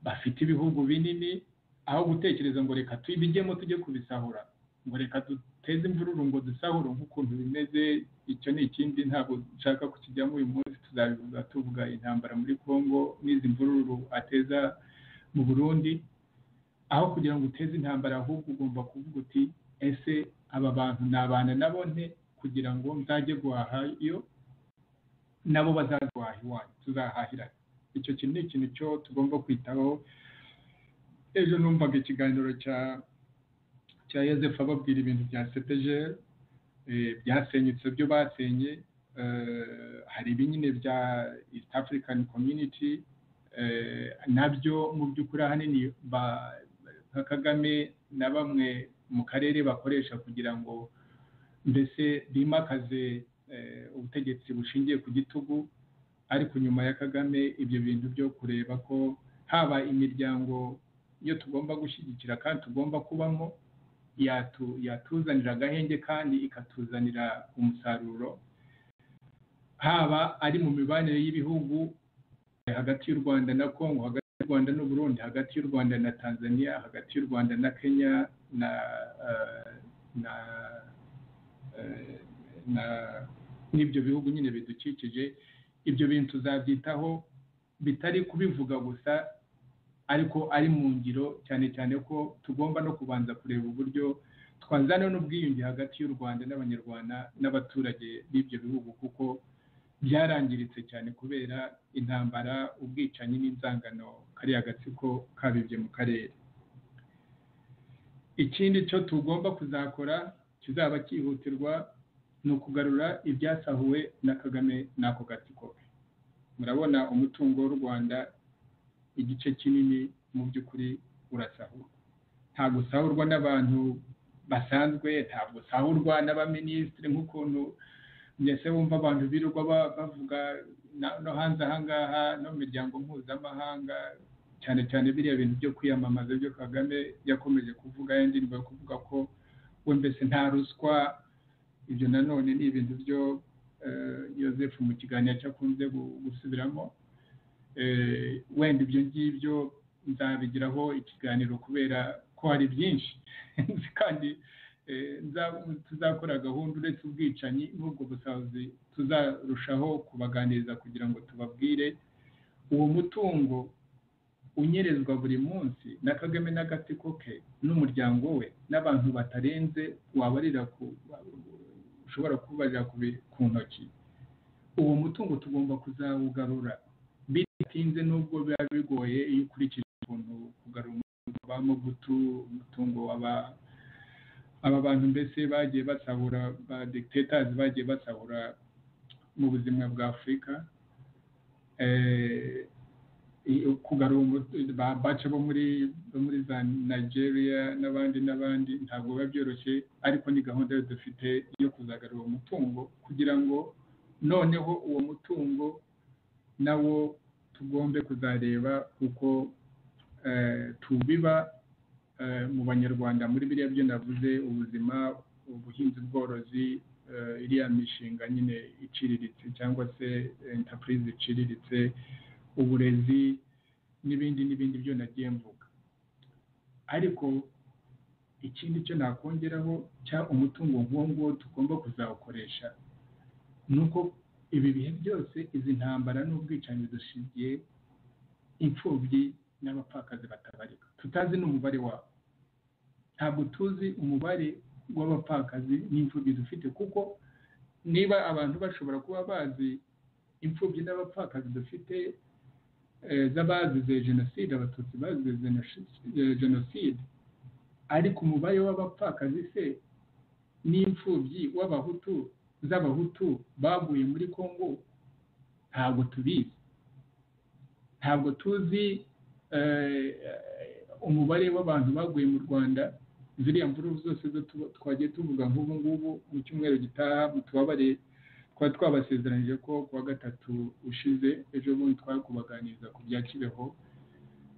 bafite ibihugu binini, aho gutekereza ngo reka tubijyemo tujye kubisahura, ngo reka duteze imvururu ngo dusahure nk'ukuntu bimeze. Icyo ni ikindi ntabwo nshaka kukijyamo uyu munsi, tuzabivuga tuvuga intambara muri Congo n'izi mvururu ateza mu Burundi. Aho kugira ngo uteze intambara, ahubwo ugomba kuvuga uti ese aba bantu nabana nabo nte kugira ngo nzajye guhaha iyo nabo bazaguhaha iwanyu, tuzahahirana. Icyo kintu ni ikintu cyo tugomba kwitaho. Ejo numvaga ikiganiro cya Yozefu ababwira ibintu bya CPGL byasenyutse, byo basenye. Hari ibinyine bya East African Community nabyo mu by'ukuri ahanini nka Kagame na bamwe mu karere bakoresha kugira ngo mbese bimakaze ubutegetsi bushingiye ku gitugu. Ariko nyuma ya Kagame ibyo bintu byo kureba ko haba imiryango iyo tugomba gushyigikira kandi tugomba kubamo yatuzanira agahenge kandi ikatuzanira umusaruro, haba ari mu mibanire y'ibihugu hagati y'u Rwanda na Congo, hagati y'u Rwanda n'u Burundi, hagati y'u Rwanda na Tanzania, hagati y'u Rwanda na Kenya n'ibyo bihugu nyine bidukikije. Ibyo bintu tuzabyitaho, bitari kubivuga gusa ariko ari mu ngiro, cyane cyane ko tugomba no kubanza kureba uburyo twazana n'ubwiyunge hagati y'u Rwanda n'Abanyarwanda n'abaturage b'ibyo bihugu, kuko byarangiritse cyane kubera intambara, ubwicanyi n'inzangano kariya gatsiko kabibye mu karere. Ikindi cyo tugomba kuzakora kizaba cyihutirwa ni ukugarura ibyasahuwe na Kagame n'ako gatsiko ke. Murabona umutungo w'u Rwanda igice kinini mu by'ukuri urasahurwa. Ntabwo usahurwa n'abantu basanzwe, ntabwo usahurwa n'abaminisitiri nk'ukuntu mbese wumva abantu birirwa bavuga no hanze ahangaha no mu miryango mpuzamahanga, cyane cyane biriya bintu byo kwiyamamaza byo Kagame yakomeje kuvuga, yandindiwe kuvuga ko we mbese nta ruswa. Ibyo nanone ni ibintu byo Yozefu mu kiganiro cyakunze gusubiramo. Wenda ibyo ngibyo nzabigiraho ikiganiro kubera ko hari byinshi kandi tuzakora gahunda uretse ubwicanyi n'ubwo busazi, tuzarushaho kubaganiriza kugira ngo tubabwire uwo mutungo unyerezwa buri munsi na Kagame n'agatsiko ke n'umuryango we n'abantu batarenze wabarira ushobora kubarira ku ntoki. Uwo mutungo tugomba kuzawugarura bitinze, nubwo biba bigoye iyo ukurikije ukuntu kugarura umutungo wa Mobutu, umutungo aba bantu mbese bagiye basahura, ba dictators bagiye basahura mu buzima bwa Afurika. Kugarura baca bo muri za Nigeria n'abandi ntabwo biba byoroshye, ariko ni gahunda yo dufite yo kuzagarura umutungo kugira ngo noneho uwo mutungo nawo tugombe kuzareba uko tubiba mu Banyarwanda muri biriya byo navuze: ubuzima, ubuhinzi, ubworozi, iriya mishinga nyine iciriritse cyangwa se enterprise iciriritse, uburezi n'ibindi byo nagiye mvuga. Ariko ikindi cyo nakongeraho cya umutungo nk'uwo tugomba kuzawukoresha ni uko ibi bihe byose izi ntambara n'ubwicanyi dushingiye imfubyi n'abapfakazi batabarika, tutazi n'umubare wabo. Ntabwo tuzi umubare w'abapfakazi n'imfubyi dufite, kuko niba abantu bashobora kuba bazi imfubyi n'abapfakazi dufite z'abazize jenoside, abatutsi bazize jenoside, ariko umubare w'abapfakazi se n'imfubyi w'abahutu z'abahutu baguye muri Kongo ntabwo tubizi. Ntabwo tuzi umubare w'abantu baguye mu Rwanda. Ziriya mvururu zose twagiye tuvuga nk'ubu ngubu mu cyumweru gitaha, mutubabare twari twabasezeranije ko kuwa gatatu ushize ejo bundi twakubaganiriza ku bya Kibeho,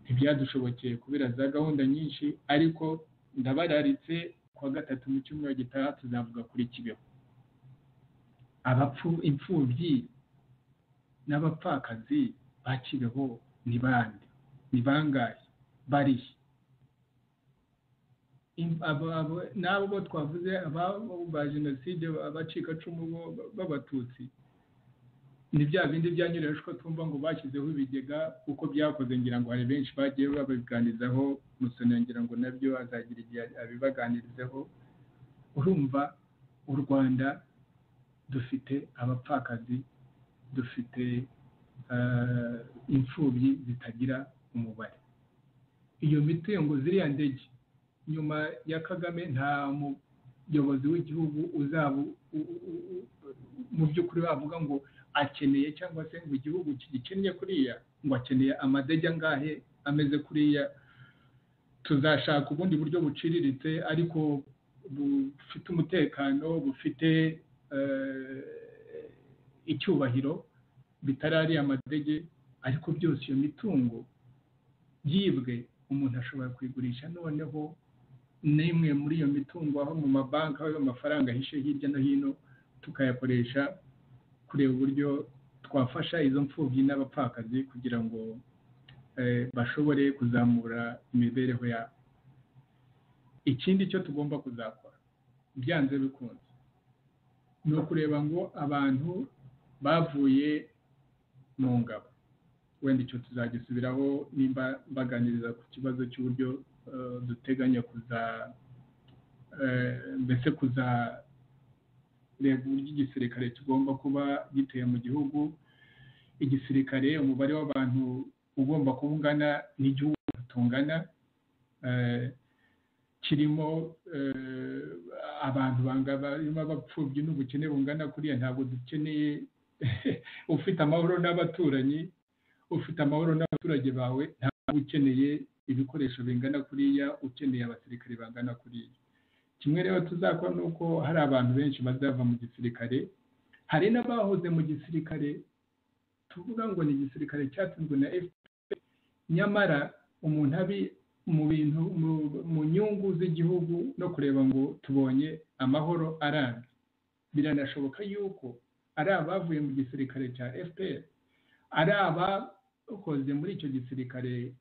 ntibyadushobokeye kubera za gahunda nyinshi, ariko ndabararitse kuwa gatatu mu cyumweru gitaha tuzavuga kuri Kibeho. Imfubyi n'abapfakazi ba Kibeho ni bande? Ni bangahe? Barihe? N'abo twavuze ba jenoside, abacikacumu b'abatutsi, ni bya bindi byanyureje ko twumva ngo bashyizeho ibigega uko byakoze. Ngira ngo hari benshi bagiye babiganizaho, Musoni ngira ngo nabyo azagira igihe abibaganirizeho. Urumva u Rwanda dufite abapfakazi, dufite imfubyi zitagira umubare. Iyo mitungo, ziriya ndege, nyuma ya Kagame nta muyobozi w'igihugu uzaba mu by'ukuri bavuga ngo akeneye, cyangwa se ngo igihugu kigikennye kuriya, ngo akeneye amadege angahe ameze kuriya. Tuzashaka ubundi buryo buciriritse ariko bufite umutekano, bufite icyubahiro, bitarari amadege. Ariko byose iyo mitungo yibwe, umuntu ashobora kuyigurisha, noneho n'imwe muri iyo mitungo aho mu mabanki, aho amafaranga ahishe hirya no hino, tukayakoresha kureba uburyo twafasha izo mfubyi n'abapfakazi kugira ngo bashobore kuzamura imibereho yabo. Ikindi cyo tugomba kuzakora byanze bikunze ni ukureba ngo abantu bavuye mu ngabo, wenda icyo tuzagisubiraho nimba mbaganiriza ku kibazo cy'uburyo duteganya mbese kuzareba uburyo igisirikare kigomba kuba giteye mu gihugu. Igisirikare, umubare w'abantu ugomba kuba ungana n'igihugu tungana, kirimo abantu barimo abapfubyi n'ubukene bungana kuriya. Ntabwo dukeneye ufite amahoro n'abaturanyi, ufite amahoro n'abaturage bawe, ntabwo ukeneye ibikoresho bingana kuriya, ukeneye abasirikare bangana kuriya. Kimwe rero tuzakora ni uko hari abantu benshi bazava mu gisirikare. Hari n'abahoze mu gisirikare tuvuga ngo ni igisirikare cyatsinzwe na FPR, nyamara umuntu abi mu bintu mu nyungu z'igihugu no kureba ngo tubonye amahoro arambye. Biranashoboka yuko ari abavuye mu gisirikare cya FPR, ari abakoze muri icyo gisirikare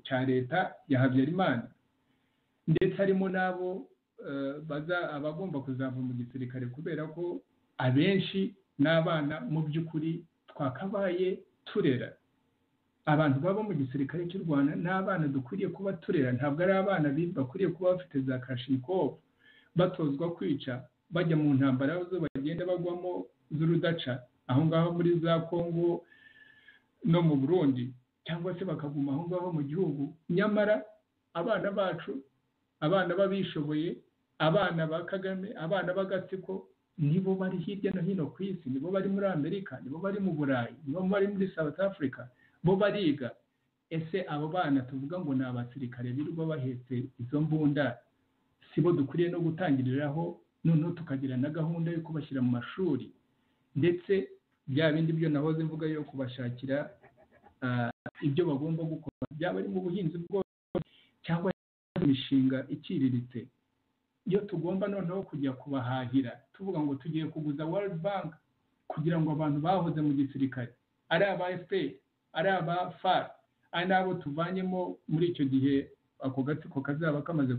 cya leta ya Habyarimana, ndetse harimo n'abo abagomba kuzava mu gisirikare, kubera ko abenshi n'abana mu by'ukuri twakabaye turera. Abantu baba mu gisirikare cy'u Rwanda n'abana dukwiriye kuba turera, ntabwo ari abana bakwiriye kuba bafite za Kalashnikov batozwa kwica, bajya mu ntambara zo bagenda bagwamo z'urudaca aho ngaho muri za Kongo no mu Burundi, cyangwa se bakaguma aho ngaho mu gihugu. Nyamara abana bacu, abana babishoboye, abana ba Kagame, abana b'agatsiko, nibo bari hirya no hino ku isi, nibo bari muri Amerika, nibo bari mu Burayi, nibo bari muri South Africa, bo bariga. Ese abo bana tuvuga ngo ni abasirikare birirwa bahetse izo mbunda, sibo dukwiriye no gutangiriraho, noneho tukagira na gahunda yo kubashyira mu mashuri, ndetse bya bindi byo nahoze mvuga yo kubashakira ibyo bagomba gukora, byaba ari mu buhinzi bwose cyangwa imishinga iciriritse. Iyo tugomba noneho kujya kubahahira, tuvuga ngo tugiye kuguza World Bank kugira ngo abantu bahoze mu gisirikare, ari aba FPR, ari aba FARC, ari nabo tuvanyemo muri icyo gihe ako gatsiko kazaba kamaze,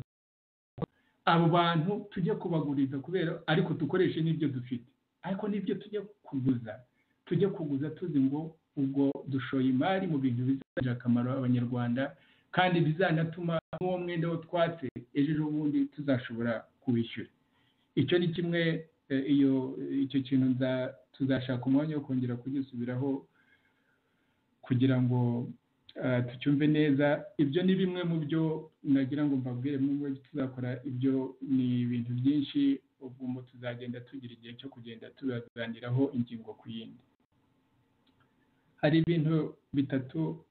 abo bantu tujye kubaguriza, kubera ariko dukoreshe n'ibyo dufite. Ariko n'ibyo tujye kuguza tuzi ngo ubwo dushoye imari mu bintu bizagirira akamaro abanyarwanda, kandi bizanatuma n'uwo mwenda wo twatse ejo bundi tuzashobora kuwishyura. Icyo ni kimwe icyo kintu tuzashaka umwanya wo kongera kugisubiraho kugira ngo tucyumve neza. Ibyo ni bimwe mu byo nagira ngo mbabwire, mu tuzakora. Ibyo ni ibintu byinshi, ubwo tuzagenda tugira igihe cyo kugenda tubaganiraho ingingo ku yindi. Hari ibintu bitatu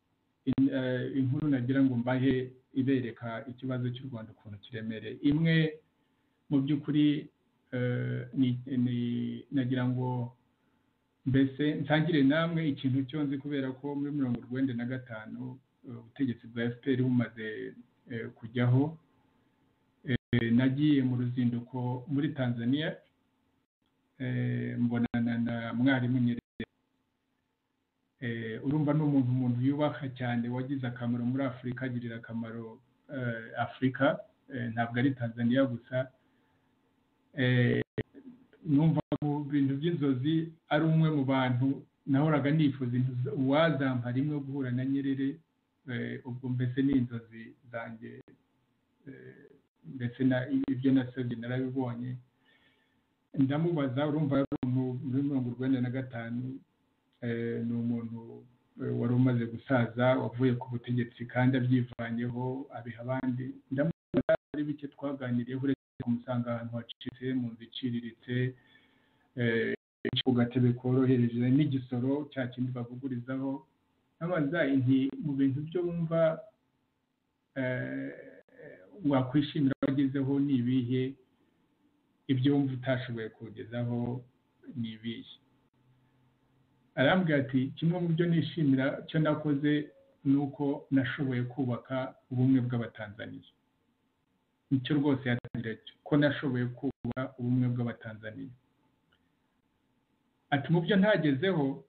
inkuru nagira ngo mbahe ibereka ikibazo cy'u Rwanda ukuntu kiremereye. Imwe mu by'ukuri nagira ngo mbese nsangire namwe ikintu cyo nzi, kubera ko muri 1995 ubutegetsi bwa FPR bumaze kujyaho, nagiye mu ruzinduko muri Tanzania, mbonana na mwarimu Nyerere. Urumva ni umuntu yubaha cyane, wagize akamaro muri Afurika, agirira akamaro Afurika, ntabwo ari Tanzania gusa. Numva mu bintu by'inzozi ari umwe mu bantu nahoraga nifuza uwazampa rimwe guhura na Nyerere. Ubwo mbese ni inzozi zanjye, mbese ibyo nasabye narabibonye. Ndamubaza, urumva muri 1995 ni umuntu wari umaze gusaza, wavuye ku butegetsi kandi abyivanyeho abiha abandi. Ndamubaza ari bike twaganiriyeho, uretse kumusanga ahantu hacitse mu nzu iciriritse, ku gatebe korohereje n'igisoro cya kindi bavugurizaho. Nabaza inti mu bintu byo wumva wakwishimira wagezeho ni ibihe, ibyo wumva utashoboye kugezaho ni ibihe? Arambwira ati kimwe mu byo nishimira cyo nakoze ni uko nashoboye kubaka ubumwe bw'Abatanzaniya. Nicyo rwose yatangira ko nashoboye kubaka ubumwe bw'Abatanzaniya. Ati mu byo ntagezeho,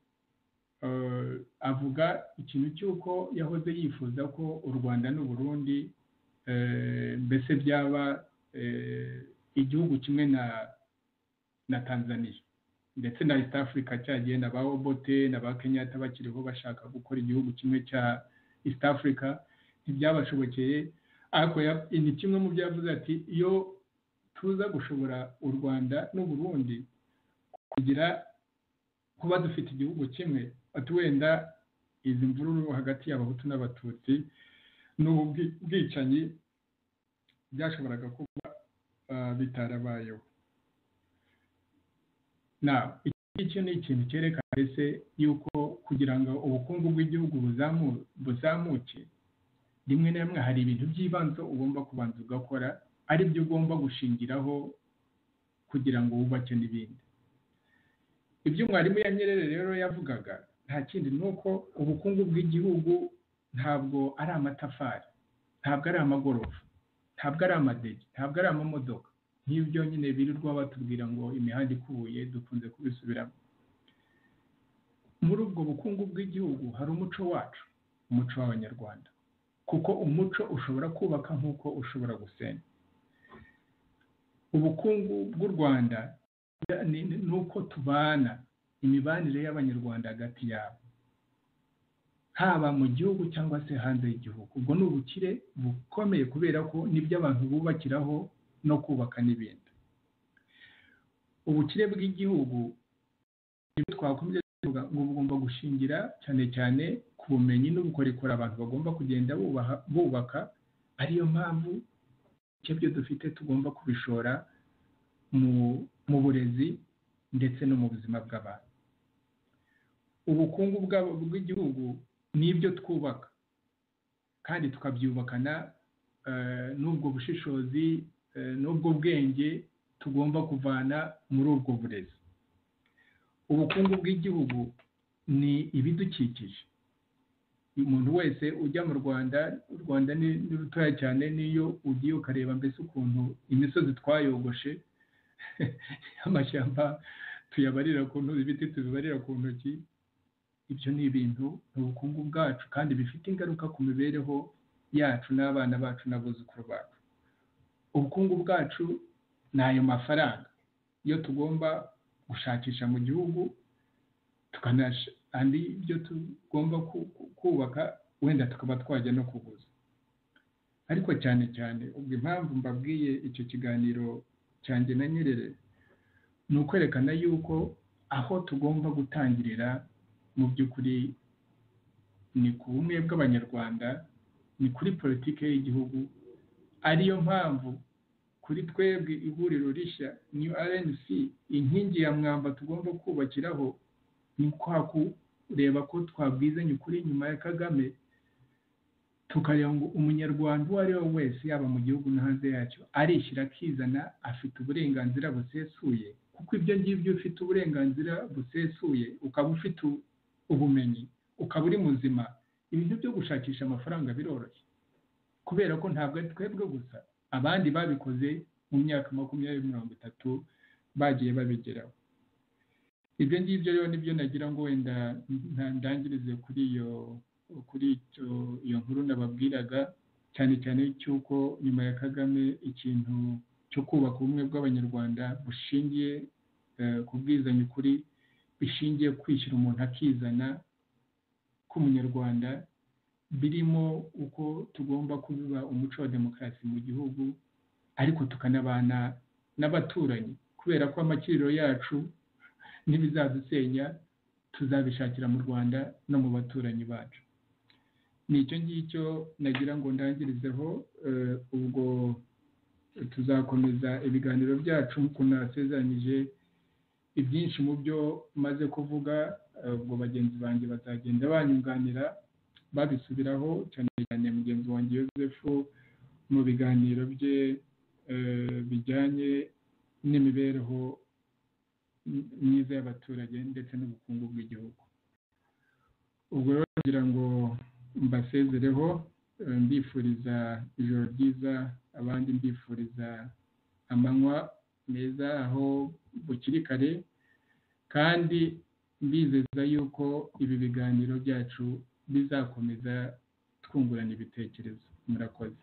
avuga ikintu cy'uko yahoze yifuza ko u Rwanda n'u Burundi mbese byaba igihugu kimwe na Tanzania ndetse na East Africa, cyagiye na ba Obote na ba Kenyatta bakiriho bashaka gukora igihugu kimwe cya East Africa, ntibyabashobokeye. Ariko ni kimwe mu byo yavuze ati iyo tuza gushobora u Rwanda n'u Burundi kuba dufite igihugu kimwe, ati wenda izi mvururu hagati y'Abahutu n'Abatutsi n'ubu bwicanyi byashoboraga kuba bitarabayeho. Iki ni ikintu cyerekana ese yuko kugira ngo ubukungu bw'igihugu buzamuke, rimwe na rimwe hari ibintu by'ibanze ugomba kubanza ugakora, ari byo ugomba gushingiraho kugira ngo wubake n'ibindi. Ibyo mwarimu ya Nyerere rero yavugaga nta kindi ni uko ubukungu bw'igihugu ntabwo ari amatafari, ntabwo ari amagorofa, ntabwo ari amadege, ntabwo ari amamodoka nk'ibyo nyine birirwa batubwira ngo imihanda ikubuye dukunze kubisubiramo. Muri ubwo bukungu bw'igihugu hari umuco wacu, umuco w'Abanyarwanda, kuko umuco ushobora kubaka nk'uko ushobora gusenya. Ubukungu bw'u Rwanda ni uko tubana, imibanire y'Abanyarwanda hagati yabo, haba mu gihugu cyangwa se hanze y'igihugu. Ubwo ni ubukire bukomeye, kubera ko nibyo abantu bubakiraho no kubaka n'ibindi. Ubukire bw'igihugu nibyo twakomeje kuvuga ngo bugomba gushingira cyane cyane ku bumenyi n'ubukorikori abantu bagomba kugenda bubaka. Ariyo mpamvu ibyo dufite tugomba kubishora mu burezi ndetse no mu buzima bw'abantu. Ubukungu bw'igihugu nibyo twubaka, kandi tukabyubakana n'ubwo bushishozi n'ubwo bwenge tugomba kuvana muri ubwo burezi. Ubukungu bw'igihugu ni ibidukikije. Umuntu wese ujya mu Rwanda, u Rwanda ni rutoya cyane, niyo ugiye ukareba mbese ukuntu imisozi twayogoshe, amashyamba tuyabarira ku ntoki, ibiti tubibarira ku ntoki. Ibyo ni ibintu ubukungu bwacu, kandi bifite ingaruka ku mibereho yacu n'abana bacu n'abuzukuru bacu. Ubukungu bwacu ni ayo mafaranga iyo tugomba gushakisha mu gihugu, andi ibyo tugomba kubaka wenda tukaba twajya no kuguza. Ariko cyane cyane ubwo impamvu mbabwiye icyo kiganiro cyanjye na Nyerere, ni ukwerekana yuko aho tugomba gutangirira mu by'ukuri ni ku bumwe bw'abanyarwanda, ni kuri politiki y'igihugu. Ariyo mpamvu kuri twebwe ihuriro rishya New RNC, inkingi ya mwamba tugomba kubakiraho ni kwa kureba ko twabwizanya ukuri nyuma ya Kagame, tukareba ngo umunyarwanda uwo ari we wese yaba mu gihugu no hanze yacyo arishyira akizana, afite uburenganzira busesuye. Kuko ibyo ngibyo ufite uburenganzira busesuye, ukaba ufite ubumenyi, ukaba uri muzima, ibintu byo gushakisha amafaranga biroroshye, kubera ko ntabwo ari twebwe gusa, abandi babikoze mu myaka 20-30 bagiye babigeraho. Ibyo ngibyo rero nibyo nagira ngo wenda ndangirize kuri iyo nkuru nababwiraga, cyane cyane cy'uko nyuma ya Kagame ikintu cyo kubaka ubumwe bw'abanyarwanda bushingiye kubwizanya ukuri, bishingiye kwishyira umuntu akizana k'umunyarwanda, birimo uko tugomba kubiba umuco wa demokarasi mu gihugu, ariko tukanabana n'abaturanyi, kubera ko amakiriro yacu n'ibizadusenya tuzabishakira mu Rwanda no mu baturanyi bacu. Ni icyo ngicyo nagira ngo ndangirizeho. Ubwo tuzakomeza ibiganiro byacu nk'uko nasezeranyije. Ibyinshi mu byo maze kuvuga, ubwo bagenzi banjye bazagenda banyunganira babisubiraho, cyane cyane mugenzi wanjye Joseph mu biganiro bye bijyanye n'imibereho myiza y'abaturage ndetse n'ubukungu bw'igihugu. Ubwo rero kugira ngo mbasezereho, mbifuriza ijoro ryiza, abandi mbifuriza amanywa meza aho bukiri kare, kandi mbizeza yuko ibi biganiro byacu bizakomeza twungurana ibitekerezo. Murakoze.